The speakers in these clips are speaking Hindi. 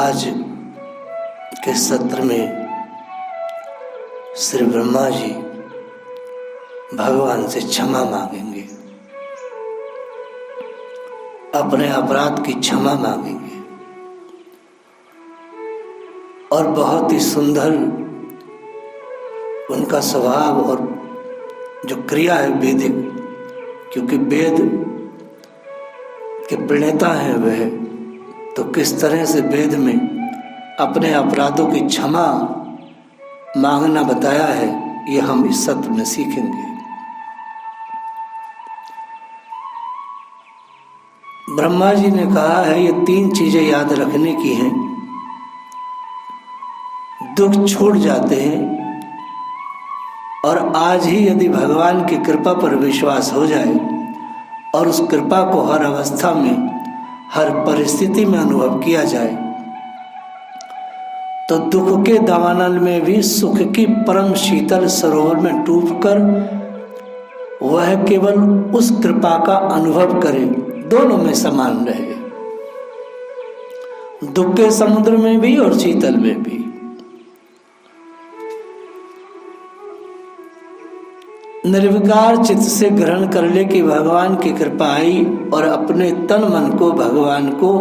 आज के सत्र में श्री ब्रह्मा जी भगवान से क्षमा मांगेंगे, अपने अपराध की क्षमा मांगेंगे और बहुत ही सुंदर उनका स्वभाव और जो क्रिया है वैदिक, क्योंकि वेद के प्रणेता हैं वह, तो किस तरह से वेद में अपने अपराधों की क्षमा मांगना बताया है, ये हम इस सत्र में सीखेंगे। ब्रह्मा जी ने कहा है ये 3 चीजें याद रखने की हैं। दुख छूट जाते हैं और आज ही यदि भगवान की कृपा पर विश्वास हो जाए और उस कृपा को हर अवस्था में, हर परिस्थिति में अनुभव किया जाए, तो दुख के दावानल में भी सुख की परम शीतल सरोवर में डूबकर वह केवल उस कृपा का अनुभव करे, दोनों में समान रहे, दुख के समुद्र में भी और शीतल में भी। निर्विकार चित्त से ग्रहण कर ले कि भगवान की कृपा आई और अपने तन मन को भगवान को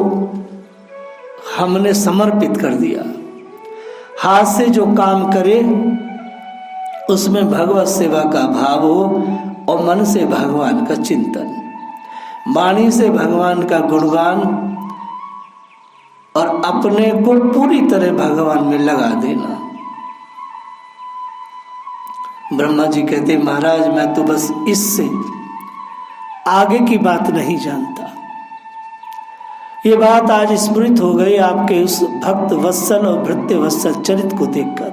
हमने समर्पित कर दिया। हाथ से जो काम करे उसमें भगवत सेवा का भाव हो और मन से भगवान का चिंतन, वाणी से भगवान का गुणगान और अपने को पूरी तरह भगवान में लगा देना। ब्रह्मा जी कहते महाराज मैं तो बस इससे आगे की बात नहीं जानता। ये बात आज स्मृत हो गई आपके उस भक्त वत्सल और भृत्य वत्सल चरित्र को देखकर।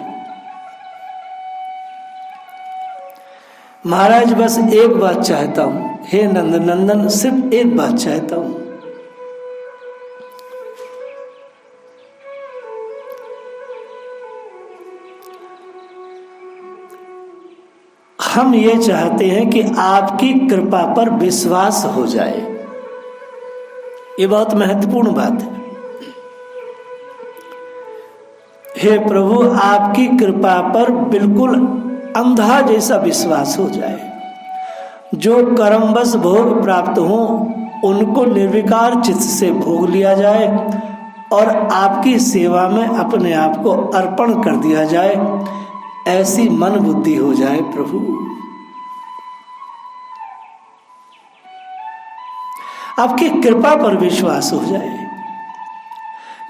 महाराज बस एक बात चाहता हूं, हे नंदनंदन, सिर्फ एक बात चाहता हूं। हम ये चाहते हैं कि आपकी कृपा पर विश्वास हो जाए। ये बहुत महत्वपूर्ण बात है। हे प्रभु, आपकी कृपा पर बिल्कुल अंधा जैसा विश्वास हो जाए। जो कर्मवश भोग प्राप्त हो उनको निर्विकार चित्त से भोग लिया जाए और आपकी सेवा में अपने आप को अर्पण कर दिया जाए, ऐसी मन बुद्धि हो जाए प्रभु। आपकी कृपा पर विश्वास हो जाए।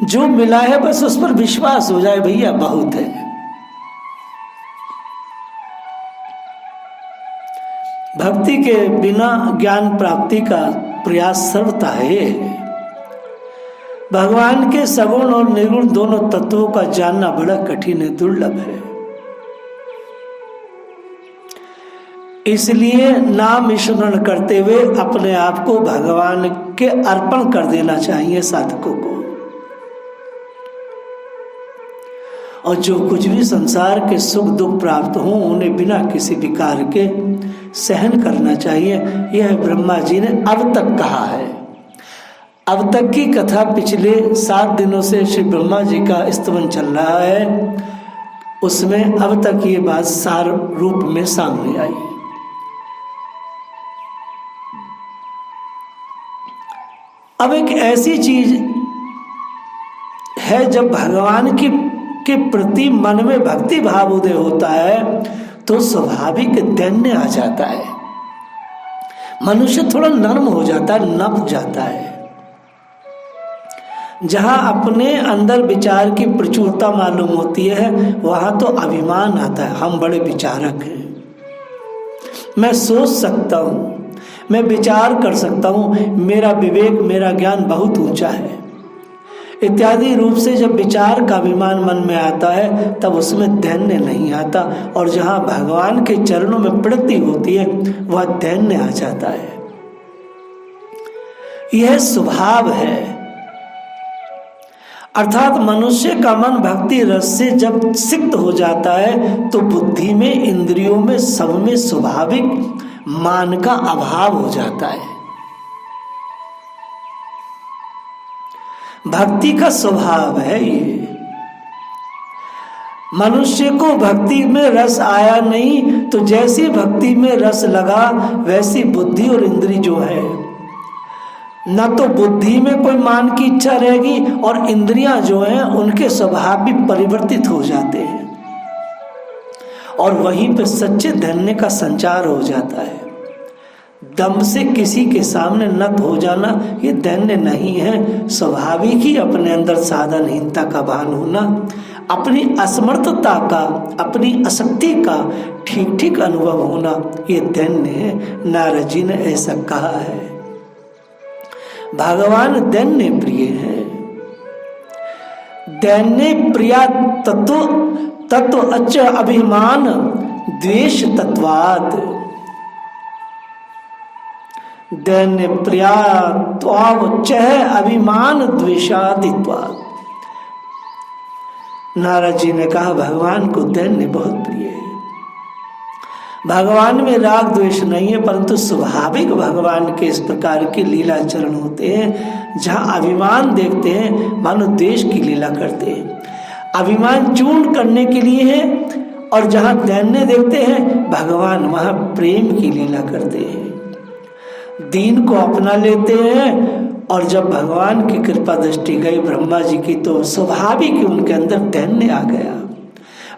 जो मिला है बस उस पर विश्वास हो जाए, भैया बहुत है। भक्ति के बिना ज्ञान प्राप्ति का प्रयास सर्वथा है। भगवान के सगुण और निर्गुण दोनों तत्वों का जानना बड़ा कठिन है, दुर्लभ है। इसलिए नाम स्मरण करते हुए अपने आप को भगवान के अर्पण कर देना चाहिए साधकों को। और जो कुछ भी संसार के सुख दुख प्राप्त हो उन्हें बिना किसी विकार के सहन करना चाहिए। यह ब्रह्मा जी ने अब तक कहा है। अब तक की कथा पिछले 7 दिनों से श्री ब्रह्मा जी का स्तवन चल रहा है, उसमें अब तक ये बात सार रूप में सामने आई। अब एक ऐसी चीज है जब भगवान के प्रति मन में भक्ति भाव उदय होता है तो स्वाभाविक दैन्य आ जाता है। मनुष्य थोड़ा नर्म हो जाता है, नप जाता है। जहां अपने अंदर विचार की प्रचुरता मालूम होती है वहां तो अभिमान आता है, हम बड़े विचारक हैं, मैं सोच सकता हूं, मैं विचार कर सकता हूं, मेरा विवेक मेरा ज्ञान बहुत ऊंचा है इत्यादि रूप से जब विचार का अभिमान मन में आता है तब उसमें दैन्य नहीं आता। और जहां भगवान के चरणों में प्रीति होती है वह दैन्य आ जाता है। यह स्वभाव है। अर्थात मनुष्य का मन भक्ति रस से जब सिक्त हो जाता है तो बुद्धि में, इंद्रियों में, सब में स्वाभाविक मान का अभाव हो जाता है। भक्ति का स्वभाव है ये। मनुष्य को भक्ति में रस आया नहीं, तो जैसी भक्ति में रस लगा वैसी बुद्धि और इंद्री जो है, न तो बुद्धि में कोई मान की इच्छा रहेगी और इंद्रियां जो हैं उनके स्वभाव भी परिवर्तित हो जाते हैं, और वहीं पे सच्चे धन्य का संचार हो जाता है। दम से किसी के सामने नत हो जाना ये धन्य नहीं है, स्वाभाविक ही अपने अंदर साधनहीनता का भान होना, अपनी असमर्थता का, अपनी अशक्ति का ठीक ठीक अनुभव होना ये धन्य है। नारद जी ने ऐसा कहा है। भगवान दैन्य प्रिय है। दैन्य प्रिया तत्व अच अभिमान द्वेष तत्वात्। दैन्य प्रिया त्वावच अभिमान द्वेषादित्वात्। नारद जी ने कहा भगवान को दैन्य बहुत प्रिय है। भगवान में राग द्वेष नहीं है, परंतु स्वाभाविक भगवान के इस प्रकार के लीला चरण होते हैं जहाँ अभिमान देखते हैं मानो देश की लीला करते हैं, अभिमान चूर्ण करने के लिए है, और जहाँ दैन्य देखते हैं भगवान वहाँ प्रेम की लीला करते हैं, दीन को अपना लेते हैं। और जब भगवान की कृपा दृष्टि गई ब्रह्मा जी की, तो स्वाभाविक ही उनके अंदर दैन्य आ गया,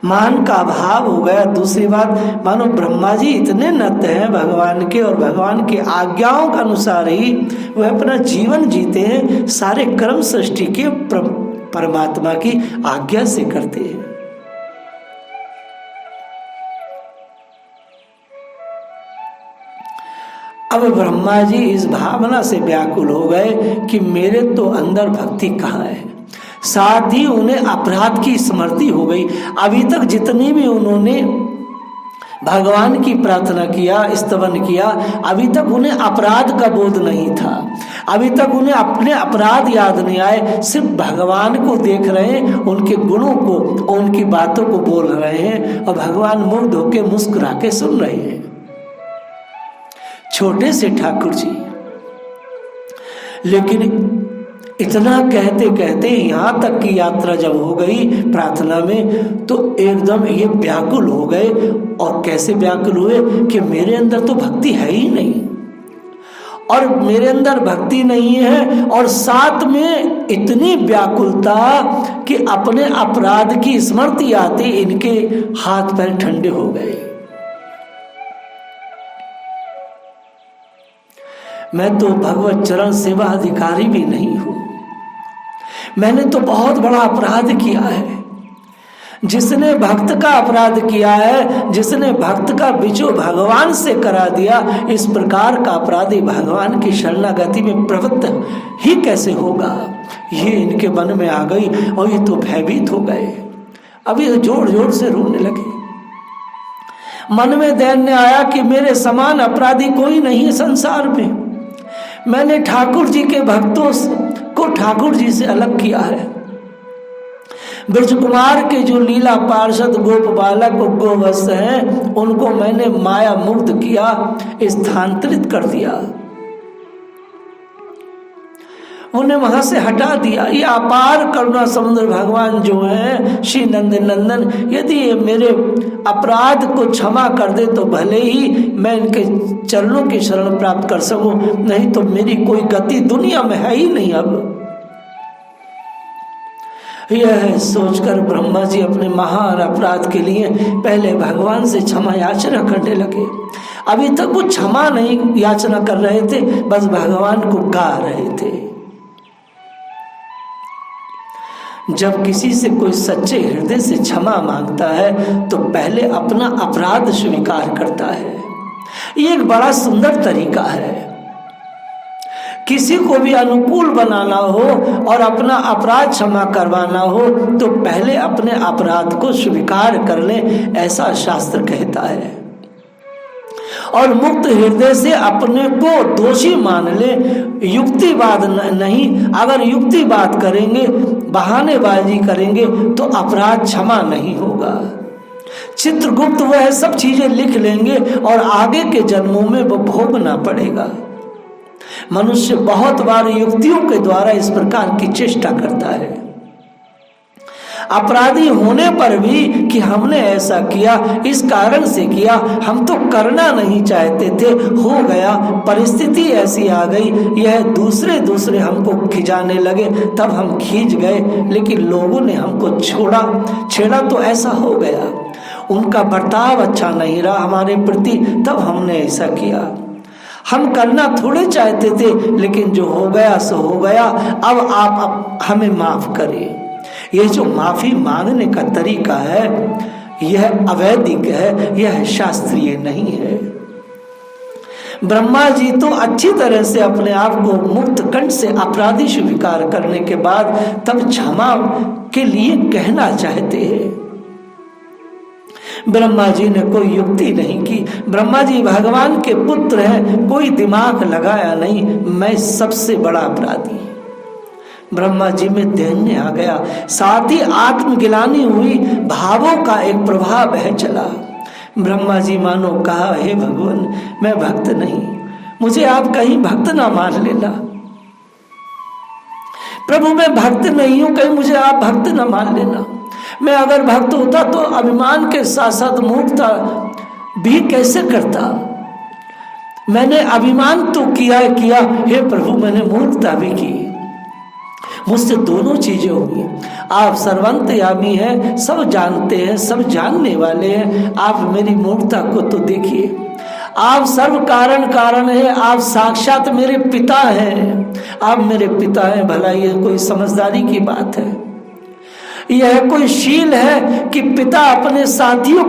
मान का अभाव हो गया। दूसरी बात, मानो ब्रह्मा जी इतने नत हैं भगवान के, और भगवान की आज्ञाओं के अनुसार ही वह अपना जीवन जीते हैं, सारे कर्म सृष्टि के परमात्मा की आज्ञा से करते हैं। अब ब्रह्मा जी इस भावना से व्याकुल हो गए कि मेरे तो अंदर भक्ति कहाँ है। साथ ही उन्हें अपराध की स्मृति हो गई। अभी तक जितनी भी उन्होंने भगवान की प्रार्थना किया, स्तवन किया, अभी तक उन्हें अपराध का बोध नहीं था। अभी तक उन्हें अपने अपराध याद नहीं आए, सिर्फ भगवान को देख रहे हैं, उनके गुणों को और उनकी बातों को बोल रहे हैं, और भगवान मुग्ध होकर मुस्कुरा के सुन रहे हैं। छोटे से ठाकुर जी, लेकिन इतना कहते कहते यहाँ तक की यात्रा जब हो गई प्रार्थना में, तो एकदम ये व्याकुल हो गए। और कैसे व्याकुल हुए कि मेरे अंदर तो भक्ति है ही नहीं, और मेरे अंदर भक्ति नहीं है, और साथ में इतनी व्याकुलता कि अपने अपराध की स्मृति आते इनके हाथ पैर ठंडे हो गए। मैं तो भगवत चरण सेवा अधिकारी भी नहीं हूं, मैंने तो बहुत बड़ा अपराध किया है। जिसने भक्त का अपराध किया है, जिसने भक्त का बिछो भगवान से करा दिया, इस प्रकार का अपराधी भगवान की शरणागति में प्रवृत्त ही कैसे होगा, ये इनके मन में आ गई। और ये तो भयभीत हो गए, अभी जोर जोर से रोने लगे। मन में दैन्य आया कि मेरे समान अपराधी कोई नहीं संसार में। मैंने ठाकुर जी के भक्तों को ठाकुर जी से अलग किया है। ब्रज कुमार के जो लीला पार्षद गोप बालक गोवत्स हैं, उनको मैंने माया मुक्त किया, स्थानांतरित कर दिया, उन्हें वहां से हटा दिया। ये अपार करुणा समुद्र भगवान जो है श्री नंदन, यदि ये मेरे अपराध को क्षमा कर दे तो भले ही मैं इनके चरणों की शरण प्राप्त कर सकूं, नहीं तो मेरी कोई गति दुनिया में है ही नहीं। अब यह सोचकर ब्रह्मा जी अपने महान अपराध के लिए पहले भगवान से क्षमा याचना करने लगे। अभी तक वो क्षमा नहीं याचना कर रहे थे, बस भगवान को गा रहे थे। जब किसी से कोई सच्चे हृदय से क्षमा मांगता है तो पहले अपना अपराध स्वीकार करता है। ये एक बड़ा सुंदर तरीका है। किसी को भी अनुकूल बनाना हो और अपना अपराध क्षमा करवाना हो तो पहले अपने अपराध को स्वीकार कर ले, ऐसा शास्त्र कहता है। और मुक्त हृदय से अपने को दोषी मान ले, युक्तिवाद नहीं। अगर युक्तिवाद करेंगे, बहानेबाजी करेंगे तो अपराध क्षमा नहीं होगा। चित्रगुप्त वह सब चीजें लिख लेंगे और आगे के जन्मों में वो भोगना पड़ेगा। मनुष्य बहुत बार युक्तियों के द्वारा इस प्रकार की चेष्टा करता है, अपराधी होने पर भी कि हमने ऐसा किया, इस कारण से किया, हम तो करना नहीं चाहते थे, हो गया, परिस्थिति ऐसी आ गई, यह दूसरे हमको खिंचाने लगे, तब हम खींच गए, लेकिन लोगों ने हमको छेड़ा तो ऐसा हो गया, उनका बर्ताव अच्छा नहीं रहा हमारे प्रति, तब हमने ऐसा किया। हम करना थोड़े चाहते थे, लेकिन जो हो गया सो हो गया, अब आप हमें माफ करिए। यह जो माफी मांगने का तरीका है, यह अवैधिक है, यह शास्त्रीय नहीं है। ब्रह्मा जी तो अच्छी तरह से अपने आप को मुक्त कंठ से अपराधी स्वीकार करने के बाद तब क्षमा के लिए कहना चाहते हैं। ब्रह्मा जी ने कोई युक्ति नहीं की, ब्रह्मा जी भगवान के पुत्र हैं, कोई दिमाग लगाया नहीं, मैं सबसे बड़ा अपराधी। ब्रह्मा जी में दैन्य आ गया, साथ ही आत्मगिलानी हुई, भावों का एक प्रभाव है चला। ब्रह्मा जी मानो कहा, हे भगवान, मैं भक्त नहीं, मुझे आप कहीं भक्त ना मान लेना। प्रभु मैं भक्त नहीं हूं, कहीं मुझे आप भक्त ना मान लेना। मैं अगर भक्त होता तो अभिमान के साथ साथ मूर्खता भी कैसे करता। मैंने अभिमान तो किया, हे प्रभु मैंने मूर्खता भी की, मुझसे दोनों चीजें होंगी। आप सर्वंतयामी हैं, सब जानते हैं, सब जानने वाले हैं, आप मेरी मूर्खता को तो देखिए। आप सर्व कारण है, आप साक्षात मेरे पिता हैं, आप मेरे पिता हैं। भला ये कोई समझदारी की बात है? यह कोई शील है कि पिता अपने साथियों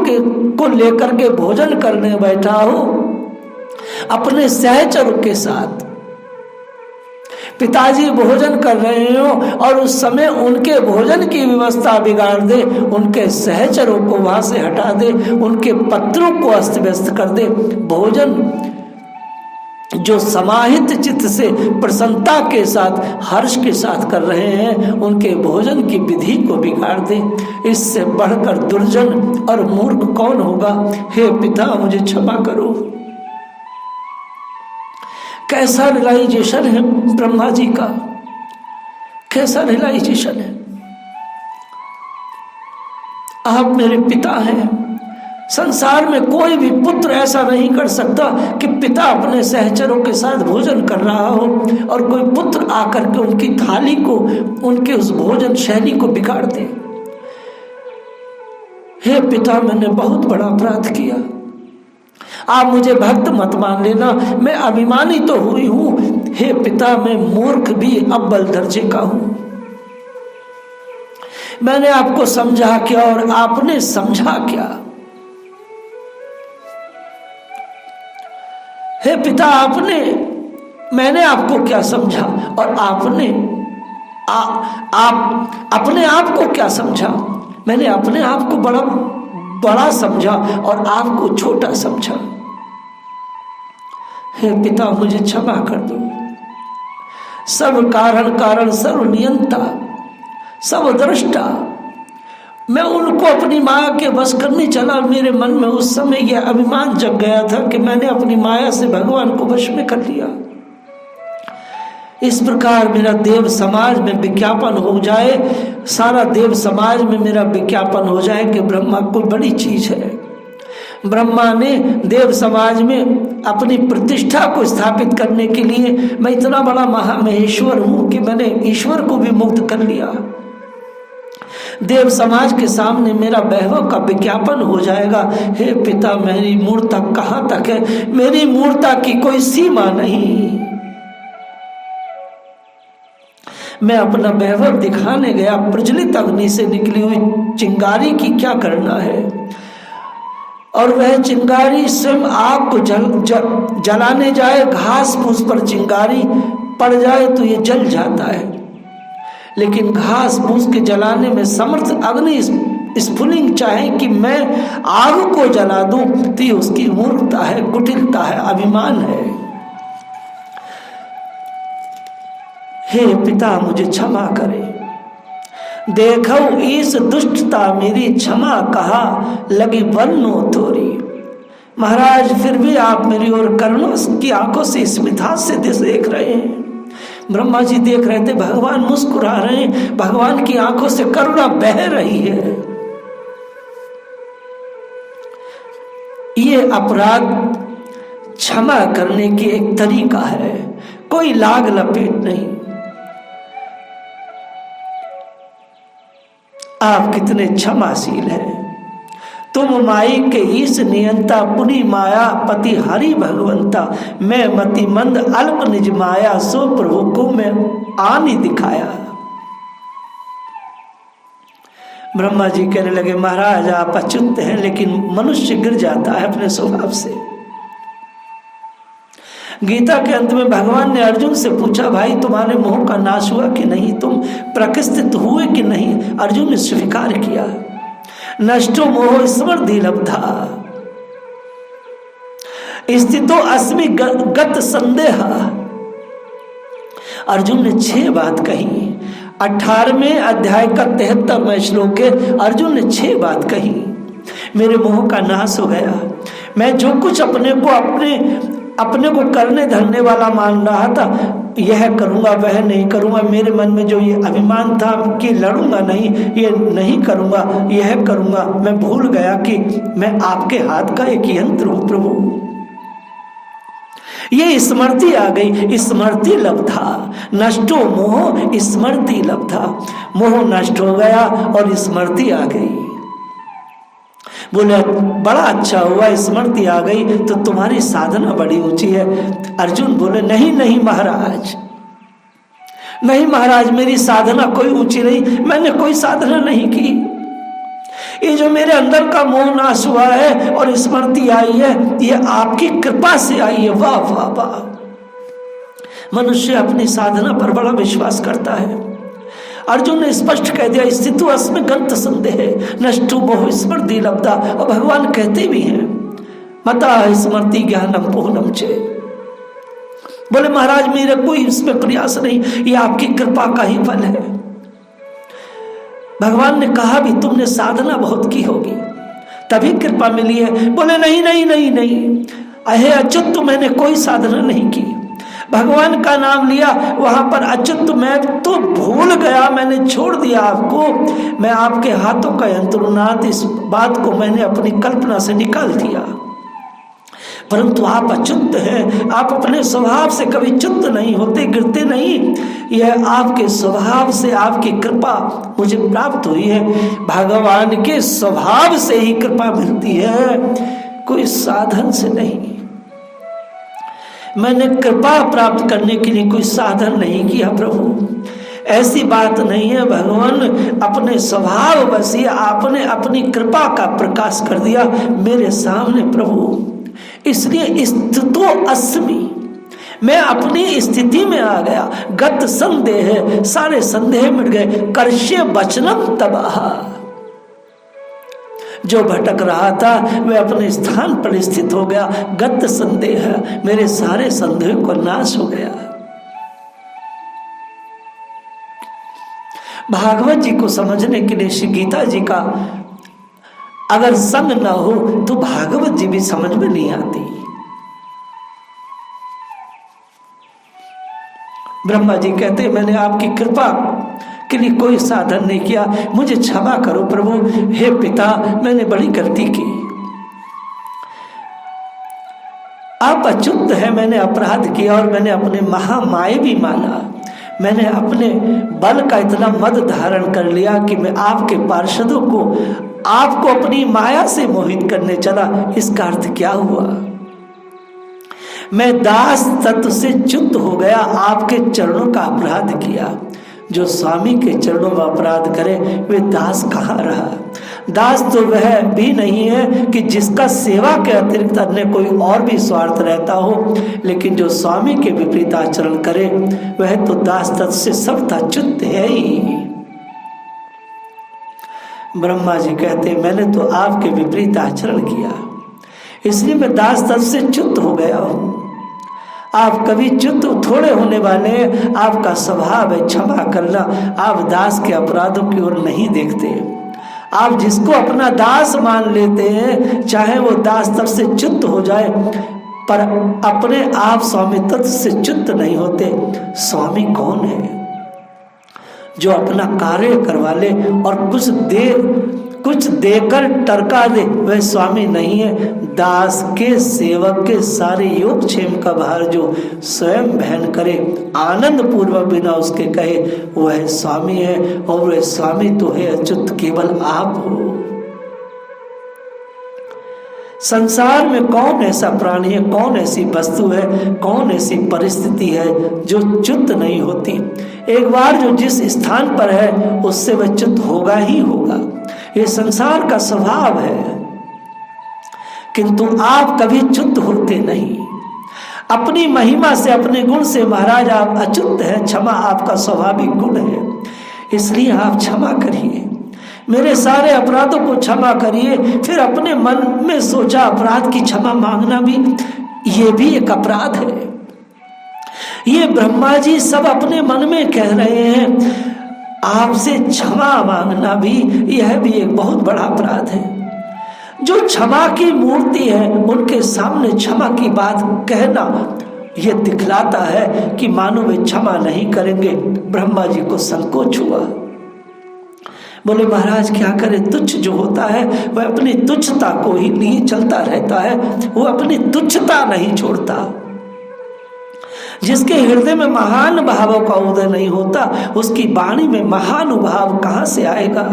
को लेकर के भोजन करने बैठा हो अपने सहचरों के साथ? पिताजी भोजन कर रहे हो और उस समय उनके भोजन की व्यवस्था बिगाड़ दे, उनके सहचरों को वहां से हटा दे, उनके पत्रों को अस्त व्यस्त कर दे। भोजन जो समाहित चित्त से प्रसन्नता के साथ हर्ष के साथ कर रहे हैं, उनके भोजन की विधि को बिगाड़ दे। इससे बढ़कर दुर्जन और मूर्ख कौन होगा? हे पिता मुझे क्षमा करो। कैसा रियलाइजेशन है ब्रह्मा जी का, कैसा रियलाइजेशन है। आप मेरे पिता हैं। संसार में कोई भी पुत्र ऐसा नहीं कर सकता कि पिता अपने सहचरों के साथ भोजन कर रहा हो और कोई पुत्र आकर के उनकी थाली को, उनके उस भोजन शैली को बिगाड़ दे। हे पिता मैंने बहुत बड़ा अपराध किया, आप मुझे भक्त मत मान लेना, मैं अभिमानी तो हुई हूं। हे पिता मैं मूर्ख भी अव्वल दर्जे का हूं। मैंने आपको समझा क्या और आपने समझा क्या? हे पिता मैंने आपको क्या समझा और आपने आप अपने आप को क्या समझा? मैंने अपने आप को बड़ा समझा और आपको छोटा समझा। हे पिता मुझे क्षमा कर दो। सब कारण सर्व नियंता, सब दृष्टा, मैं उनको अपनी माया के वश करने चला। मेरे मन में उस समय यह अभिमान जग गया था कि मैंने अपनी माया से भगवान को वश में कर लिया। इस प्रकार मेरा देव समाज में विज्ञापन हो जाए, सारा देव समाज में मेरा विज्ञापन हो जाए कि ब्रह्मा कोई बड़ी चीज है। ब्रह्मा ने देव समाज में अपनी प्रतिष्ठा को स्थापित करने के लिए, मैं इतना बड़ा महामहेश्वर हूं कि मैंने ईश्वर को भी मुक्त कर लिया। देव समाज के सामने मेरा वैभव का विज्ञापन हो जाएगा। हे पिता मेरी मूर्ता कहाँ तक है? मेरी मूर्ता की कोई सीमा नहीं। मैं अपना वैभव दिखाने गया, प्रज्वलित अग्नि से निकली हुई चिंगारी की क्या करना है? और वह चिंगारी स्वयं आग को जलाने जाए, घास फूस पर चिंगारी पड़ जाए तो ये जल जाता है, लेकिन घास फूस के जलाने में समर्थ अग्नि स्फुलिंग चाहे कि मैं आग को जला दूं, तो ये उसकी मूर्खता है, कुटिलता है, अभिमान है। हे पिता मुझे क्षमा करे। देखो इस दुष्टता मेरी क्षमा कहा, लगी वनो तोरी। महाराज फिर भी आप मेरी ओर करुणा की आंखों से स्मितहास से देख रहे हैं। ब्रह्मा जी देख रहे थे, भगवान मुस्कुरा रहे हैं, भगवान की आंखों से करुणा बह रही है। ये अपराध क्षमा करने की एक तरीका है, कोई लाग लपेट नहीं। आप कितने क्षमाशील हैं। तुम माई के ईश नियंता, पुनि माया पति हरि भगवंता, मैं मति मंद अल्प निज माया, सो प्रभु को मैं आनी दिखाया। ब्रह्मा जी कहने लगे, महाराज आप अच्युत हैं, लेकिन मनुष्य गिर जाता है अपने स्वभाव से। गीता के अंत में भगवान ने अर्जुन से पूछा, भाई तुम्हारे मोह का नाश हुआ कि नहीं, तुम प्रकृष्टित हुए कि नहीं। अर्जुन ने स्वीकार किया। नष्टो मोह स्मृति लब्धा, स्थितो अस्मि गत संदेह। अर्जुन ने 6 बात कही। 18वें अध्याय का 73वां श्लोक है। अर्जुन ने 6 बात कही। मेरे मोह का नाश हो गया। मैं जो कुछ अपने को करने धरने वाला मान रहा था, यह करूंगा वह नहीं करूंगा, मेरे मन में जो ये अभिमान था कि लड़ूंगा नहीं, ये नहीं करूंगा, यह करूंगा, मैं भूल गया कि मैं आपके हाथ का एक यंत्र हूं प्रभु। ये स्मृति आ गई, स्मृति लब्धा। नष्टो मोह स्मृति लब्धा, मोह नष्ट हो गया और स्मृति आ गई। बोले बड़ा अच्छा हुआ, स्मृति आ गई तो तुम्हारी साधना बड़ी ऊंची है। अर्जुन बोले नहीं नहीं महाराज, नहीं महाराज, मेरी साधना कोई ऊंची नहीं, मैंने कोई साधना नहीं की। ये जो मेरे अंदर का मोह नाश हुआ है और स्मृति आई है, ये आपकी कृपा से आई है। वाह वाह वाह। मनुष्य अपनी साधना पर बड़ा विश्वास करता है। अर्जुन ने स्पष्ट कह दिया, स्थितो अस्मि गत संदेह, नष्टो मोह स्मृति लब्धा। और भगवान कहते भी हैं, मता स्मृति ज्ञानम पूर्णम चे। बोले महाराज मेरा कोई इसमें प्रयास नहीं, ये आपकी कृपा का ही फल है। भगवान ने कहा भी तुमने साधना बहुत की होगी तभी कृपा मिली है। बोले नहीं नहीं नहीं नहीं, अहे अच्युत, मैंने कोई साधना नहीं की। भगवान का नाम लिया, वहां पर अच्युत मैं तो भूल गया, मैंने छोड़ दिया आपको, मैं आपके हाथों का यंत्र हूं। नाथ, इस बात को मैंने अपनी कल्पना से निकाल दिया। परंतु आप अच्युत हैं, आप अपने स्वभाव से कभी च्युत नहीं होते, गिरते नहीं। यह आपके स्वभाव से, आपकी कृपा मुझे प्राप्त हुई है। भगवान के स्वभाव से ही कृपा मिलती है, कोई साधन से नहीं। मैंने कृपा प्राप्त करने के लिए कोई साधन नहीं किया प्रभु, ऐसी बात नहीं है। भगवान अपने स्वभाव बस ही आपने अपनी कृपा का प्रकाश कर दिया मेरे सामने प्रभु। इसलिए स्थितो अस्मि, मैं अपनी स्थिति में आ गया। गत संदेह, सारे संदेह मिट गए। कर्ष्य वचनम तबाह, जो भटक रहा था वह अपने स्थान पर स्थित हो गया। गत संदेह, मेरे सारे संदेह को नाश हो गया। भागवत जी को समझने के लिए श्री गीता जी का अगर संग न हो तो भागवत जी भी समझ में नहीं आती। ब्रह्मा जी कहते मैंने आपकी कृपा के लिए कोई साधन नहीं किया, मुझे क्षमा करो प्रभु। हे पिता, मैंने बड़ी गलती की, आप अच्युत है, मैंने अपराध किया और मैंने अपने महामाया भी माना। मैंने अपने बल का इतना मद धारण कर लिया कि मैं आपके पार्षदों को, आपको अपनी माया से मोहित करने चला। इसका अर्थ क्या हुआ? मैं दास तत्व से च्युत हो गया, आपके चरणों का अपराध किया। जो स्वामी के चरणों में अपराध करे वे दास कहाँ रहा? दास तो वह भी नहीं है कि जिसका सेवा के अतिरिक्त अन्य कोई और भी स्वार्थ रहता हो, लेकिन जो स्वामी के विपरीत आचरण करे वह तो दास तत्व से सबका च्युत है ही। ब्रह्मा जी कहते मैंने तो आपके विपरीत आचरण किया, इसलिए मैं दास तत्व से च्युत हो गया हूँ। आप कभी च्युत थोड़े होने वाले, आपका स्वभाव है क्षमा करना। आप दास के अपराधों की ओर नहीं देखते, आप जिसको अपना दास मान लेते हैं, चाहे वो दास तब से च्युत हो जाए, पर अपने आप स्वामी तत्व से च्युत नहीं होते। स्वामी कौन है? जो अपना कार्य करवा ले और कुछ देकर टरका दे, वह स्वामी नहीं है। दास के सेवक के सारे योग क्षेम का भार जो स्वयं वहन करे, आनंद पूर्वक बिना उसके कहे, वह स्वामी है। और वह स्वामी तो है अच्युत, केवल आप हो। संसार में कौन ऐसा प्राणी है, कौन ऐसी वस्तु है, कौन ऐसी परिस्थिति है जो च्युत नहीं होती? एक बार जो जिस स्थान पर है उससे वह च्युत होगा ही होगा। ये संसार का स्वभाव है, किंतु आप कभी च्युत होते नहीं। अपनी महिमा से, अपने गुण से महाराज आप अच्युत हैं। क्षमा आपका स्वाभाविक गुण है, इसलिए आप क्षमा करिए, मेरे सारे अपराधों को क्षमा करिए। फिर अपने मन में सोचा अपराध की क्षमा मांगना भी, ये भी एक अपराध है। ये ब्रह्मा जी सब अपने मन में कह रहे हैं, आपसे क्षमा मांगना भी, यह भी एक बहुत बड़ा अपराध है। जो क्षमा की मूर्ति है उनके सामने क्षमा की बात कहना, यह दिखलाता है कि मानो वे क्षमा नहीं करेंगे। ब्रह्मा जी को संकोच हुआ, बोले महाराज क्या करे, तुच्छ जो होता है वह अपनी तुच्छता को ही लिए चलता रहता है, वो अपनी तुच्छता नहीं छोड़ता। जिसके हृदय में महान भावों का उदय नहीं होता, उसकी वाणी में महानुभाव कहां से आएगा?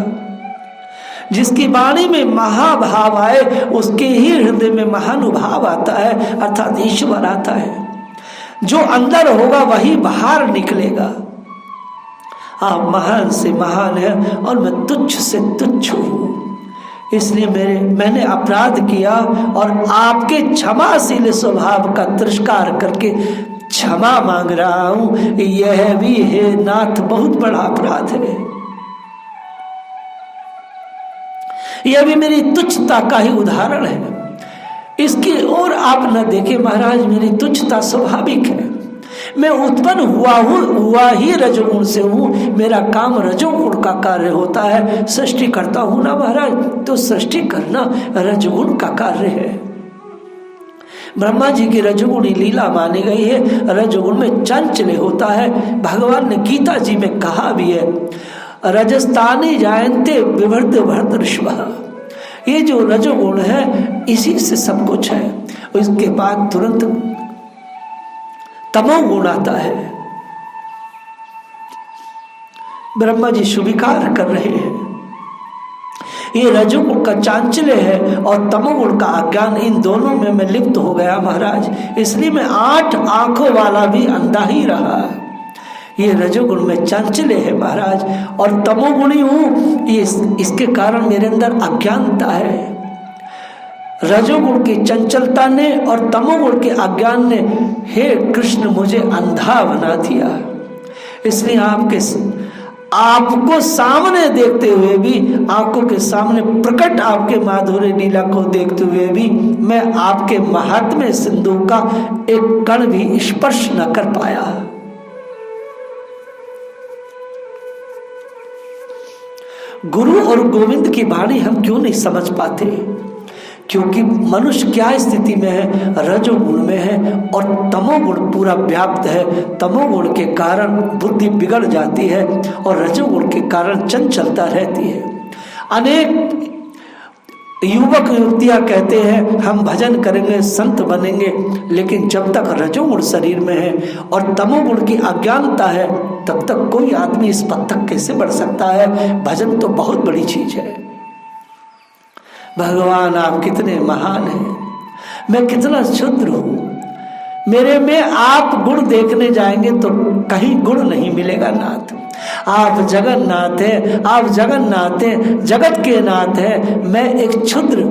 जिसकी वाणी में महाभाव आए, उसके ही हृदय में महानुभाव आता है, अर्थात ईश्वर आता है। जो अंदर होगा वही बाहर निकलेगा। आप महान से महान है और मैं तुच्छ से तुच्छ हूं, इसलिए मैंने अपराध किया और आपके क्षमाशील स्वभाव का तिरस्कार करके क्षमा मांग रहा हूं। यह भी है नाथ बहुत बड़ा अपराध है। यह भी मेरी तुच्छता का ही उदाहरण है। इसकी ओर आप न देखें महाराज, मेरी तुच्छता स्वाभाविक है। मैं उत्पन्न हुआ ही रजोगुण से हूँ। मेरा काम रजोगुण का कार्य होता है। सृष्टि करता हूँ ना महाराज, तो सृष्टि करना रजोगुण का कार्य है। ब्रह्मा जी की रजोगुणी लीला मानी गई है। रजोगुण में चंचल होता है। भगवान ने गीता जी में कहा भी है, रजस्तानी जायन्ते विवर्ध भरतर्षभ। ये जो रजोगुण है इसी से सब कुछ है। इसके बाद तुरंत तमोगुण आता है। ब्रह्मा जी स्वीकार कर रहे हैं, ये रजोगुण का चांचल्य है और तमोगुण का अज्ञान, इन दोनों में मैं लिप्त हो गया महाराज। इसलिए मैं 8 आंखों वाला भी अंधा ही रहा। ये रजोगुण में चांचल्य है महाराज, और तमोगुणी हूं, ये इसके कारण मेरे अंदर अज्ञानता है। रजोगुण की चंचलता ने और तमोगुण के अज्ञान ने, हे कृष्ण, मुझे अंधा बना दिया। इसलिए आपको सामने देखते हुए भी, आंखों के सामने प्रकट आपके माधुर्य लीला को देखते हुए भी, मैं आपके महात्म्य सिंधु का एक कण भी स्पर्श न कर पाया। गुरु और गोविंद की वाणी हम क्यों नहीं समझ पाते? क्योंकि मनुष्य क्या स्थिति में है, रजोगुण में है और तमोगुण पूरा व्याप्त है। तमोगुण के कारण बुद्धि बिगड़ जाती है और रजोगुण के कारण चंचलता रहती है। अनेक युवक युवतियां कहते हैं हम भजन करेंगे, संत बनेंगे, लेकिन जब तक रजोगुण शरीर में है और तमोगुण की अज्ञानता है, तब तक कोई आदमी इस पद तक कैसे बढ़ सकता है? भजन तो बहुत बड़ी चीज है। भगवान आप कितने महान हैं, मैं कितना क्षुद्र हूं। मेरे में आप गुण देखने जाएंगे तो कहीं गुण नहीं मिलेगा नाथ। आप जगन्नाथ हैं, आप जगन्नाथ हैं, जगत के नाथ हैं। मैं एक क्षुद्र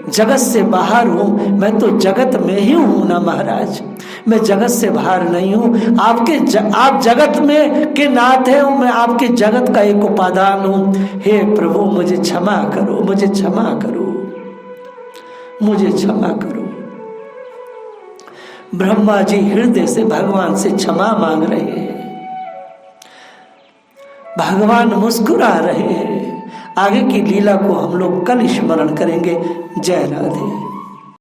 जगत से बाहर हूं। मैं तो जगत में ही हूं ना महाराज, मैं जगत से बाहर नहीं हूं। आप जगत में के नाथ हैं, मैं आपके जगत का एक उपादान हूं। हे प्रभु मुझे क्षमा करो, मुझे क्षमा करो, मुझे क्षमा करो। ब्रह्मा जी हृदय से भगवान से क्षमा मांग रहे हैं। भगवान मुस्कुरा रहे हैं। आगे की लीला को हम लोग कल स्मरण करेंगे। जय राधे।